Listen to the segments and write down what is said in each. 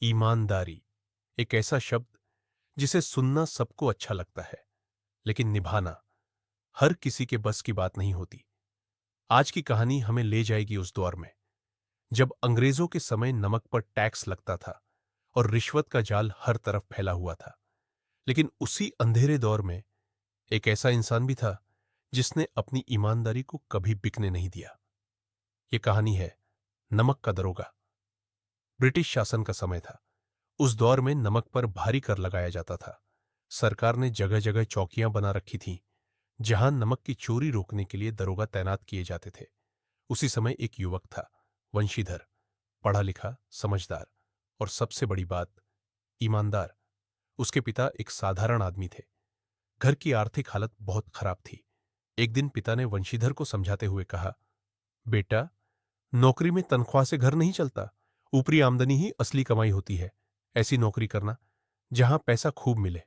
ईमानदारी एक ऐसा शब्द जिसे सुनना सबको अच्छा लगता है, लेकिन निभाना हर किसी के बस की बात नहीं होती। आज की कहानी हमें ले जाएगी उस दौर में जब अंग्रेजों के समय नमक पर टैक्स लगता था और रिश्वत का जाल हर तरफ फैला हुआ था। लेकिन उसी अंधेरे दौर में एक ऐसा इंसान भी था जिसने अपनी ईमानदारी को कभी बिकने नहीं दिया। यह कहानी है नमक का दरोगा। ब्रिटिश शासन का समय था। उस दौर में नमक पर भारी कर लगाया जाता था। सरकार ने जगह जगह चौकियां बना रखी थीं, जहां नमक की चोरी रोकने के लिए दरोगा तैनात किए जाते थे। उसी समय एक युवक था, वंशीधर, पढ़ा लिखा, समझदार और सबसे बड़ी बात, ईमानदार। उसके पिता एक साधारण आदमी थे। घर की आर्थिक हालत बहुत खराब थी। एक दिन पिता ने वंशीधर को समझाते हुए कहा, बेटा, नौकरी में तनख्वाह से घर नहीं चलता। ऊपरी आमदनी ही असली कमाई होती है। ऐसी नौकरी करना जहां पैसा खूब मिले।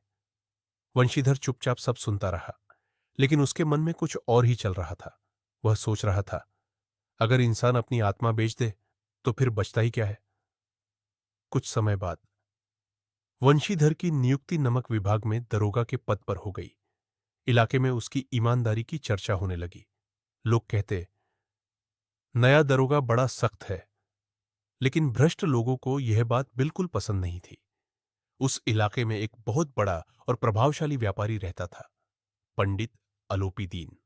वंशीधर चुपचाप सब सुनता रहा, लेकिन उसके मन में कुछ और ही चल रहा था। वह सोच रहा था, अगर इंसान अपनी आत्मा बेच दे तो फिर बचता ही क्या है। कुछ समय बाद वंशीधर की नियुक्ति नमक विभाग में दरोगा के पद पर हो गई। इलाके में उसकी ईमानदारी की चर्चा होने लगी। लोग कहते, नया दरोगा बड़ा सख्त है। लेकिन भ्रष्ट लोगों को यह बात बिल्कुल पसंद नहीं थी। उस इलाके में एक बहुत बड़ा और प्रभावशाली व्यापारी रहता था, पंडित अलोपी दीन।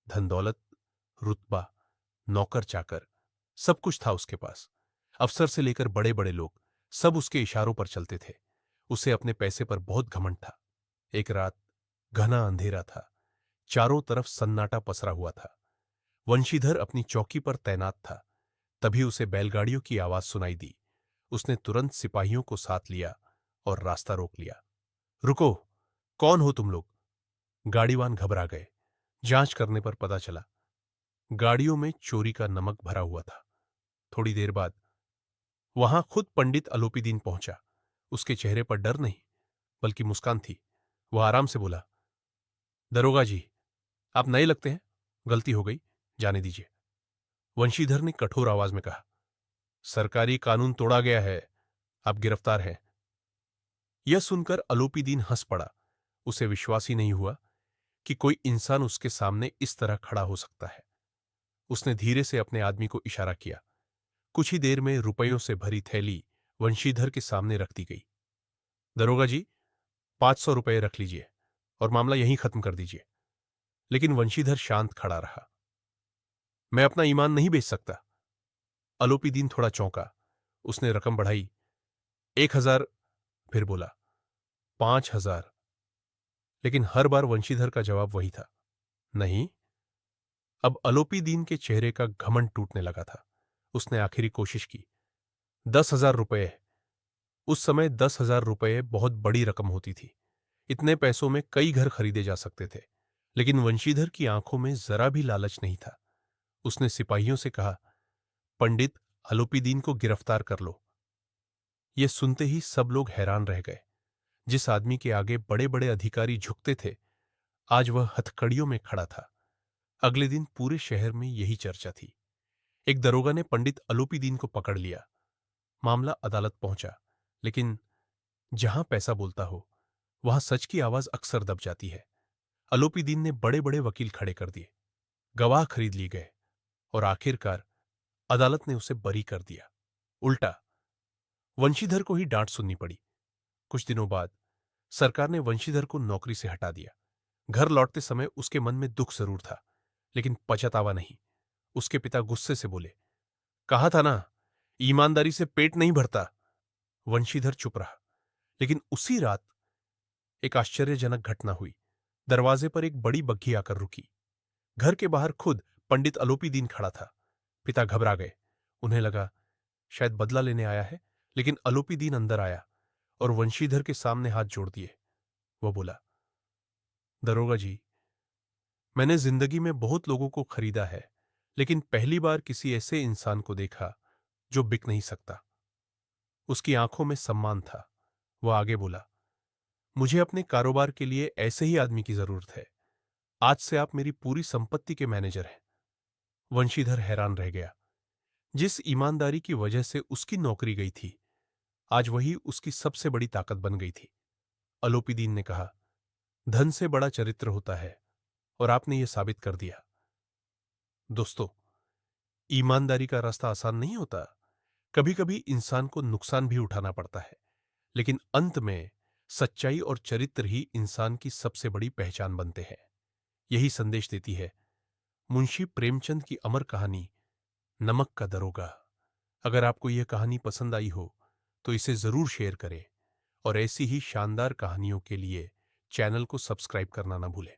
धन दौलत, रुतबा, नौकर चाकर, सब कुछ था उसके पास। अफसर से लेकर बड़े बड़े लोग सब उसके इशारों पर चलते थे। उसे अपने पैसे पर बहुत घमंड था। एक रात घना अंधेरा था। चारों तरफ सन्नाटा पसरा हुआ था। वंशीधर अपनी चौकी पर तैनात था। तभी उसे बैलगाड़ियों की आवाज सुनाई दी। उसने तुरंत सिपाहियों को साथ लिया और रास्ता रोक लिया। रुको, कौन हो तुम लोग? गाड़ीवान घबरा गए। जांच करने पर पता चला, गाड़ियों में चोरी का नमक भरा हुआ था। थोड़ी देर बाद वहां खुद पंडित अलोपीदीन पहुंचा। उसके चेहरे पर डर नहीं, बल्कि मुस्कान थी। वह आराम से बोला, दरोगा जी, आप नए लगते हैं, गलती हो गई, जाने दीजिए। वंशीधर ने कठोर आवाज में कहा, सरकारी कानून तोड़ा गया है, आप गिरफ्तार हैं। यह सुनकर अलोपीदीन हंस पड़ा। उसे विश्वास ही नहीं हुआ कि कोई इंसान उसके सामने इस तरह खड़ा हो सकता है। उसने धीरे से अपने आदमी को इशारा किया। कुछ ही देर में रुपयों से भरी थैली वंशीधर के सामने रख दी गई। दरोगा जी, 500 रुपये रख लीजिए और मामला यहीं खत्म कर दीजिए। लेकिन वंशीधर शांत खड़ा रहा। मैं अपना ईमान नहीं बेच सकता। अलोपीदीन थोड़ा चौंका। उसने रकम बढ़ाई, 1,000, फिर बोला 5,000। लेकिन हर बार वंशीधर का जवाब वही था, नहीं। अब अलोपीदीन के चेहरे का घमंड टूटने लगा था। उसने आखिरी कोशिश की, 10,000 रुपये। उस समय 10,000 रुपये बहुत बड़ी रकम होती थी। इतने पैसों में कई घर खरीदे जा सकते थे। लेकिन वंशीधर की आंखों में जरा भी लालच नहीं था। उसने सिपाहियों से कहा, पंडित अलोपीदीन को गिरफ्तार कर लो। यह सुनते ही सब लोग हैरान रह गए। जिस आदमी के आगे बड़े बड़े अधिकारी झुकते थे, आज वह हथकड़ियों में खड़ा था। अगले दिन पूरे शहर में यही चर्चा थी। एक दरोगा ने पंडित अलोपीदीन को पकड़ लिया। मामला अदालत पहुंचा। लेकिन जहां पैसा बोलता हो, वहां सच की आवाज अक्सर दब जाती है। अलोपीदीन ने बड़े बड़े वकील खड़े कर दिए, गवाह खरीद लिए गए और आखिरकार अदालत ने उसे बरी कर दिया। उल्टा वंशीधर को ही डांट सुननी पड़ी। कुछ दिनों बाद सरकार ने वंशीधर को नौकरी से हटा दिया। घर लौटते समय उसके मन में दुख जरूर था, लेकिन पछतावा नहीं। उसके पिता गुस्से से बोले, कहा था ना, ईमानदारी से पेट नहीं भरता। वंशीधर चुप रहा। लेकिन उसी रात एक आश्चर्यजनक घटना हुई। दरवाजे पर एक बड़ी बग्घी आकर रुकी। घर के बाहर खुद पंडित अलोपीदीन खड़ा था। पिता घबरा गए। उन्हें लगा शायद बदला लेने आया है। लेकिन अलोपीदीन अंदर आया और वंशीधर के सामने हाथ जोड़ दिए। वह बोला, दरोगा जी, मैंने जिंदगी में बहुत लोगों को खरीदा है, लेकिन पहली बार किसी ऐसे इंसान को देखा जो बिक नहीं सकता। उसकी आंखों में सम्मान था। वह आगे बोला, मुझे अपने कारोबार के लिए ऐसे ही आदमी की जरूरत है। आज से आप मेरी पूरी संपत्ति के मैनेजर हैं। वंशीधर हैरान रह गया। जिस ईमानदारी की वजह से उसकी नौकरी गई थी, आज वही उसकी सबसे बड़ी ताकत बन गई थी। अलोपीदीन ने कहा, धन से बड़ा चरित्र होता है, और आपने यह साबित कर दिया। दोस्तों, ईमानदारी का रास्ता आसान नहीं होता। कभी कभी इंसान को नुकसान भी उठाना पड़ता है, लेकिन अंत में सच्चाई और चरित्र ही इंसान की सबसे बड़ी पहचान बनते हैं। यही संदेश देती है मुंशी प्रेमचंद की अमर कहानी नमक का दरोगा। अगर आपको यह कहानी पसंद आई हो तो इसे जरूर शेयर करें, और ऐसी ही शानदार कहानियों के लिए चैनल को सब्सक्राइब करना ना भूलें।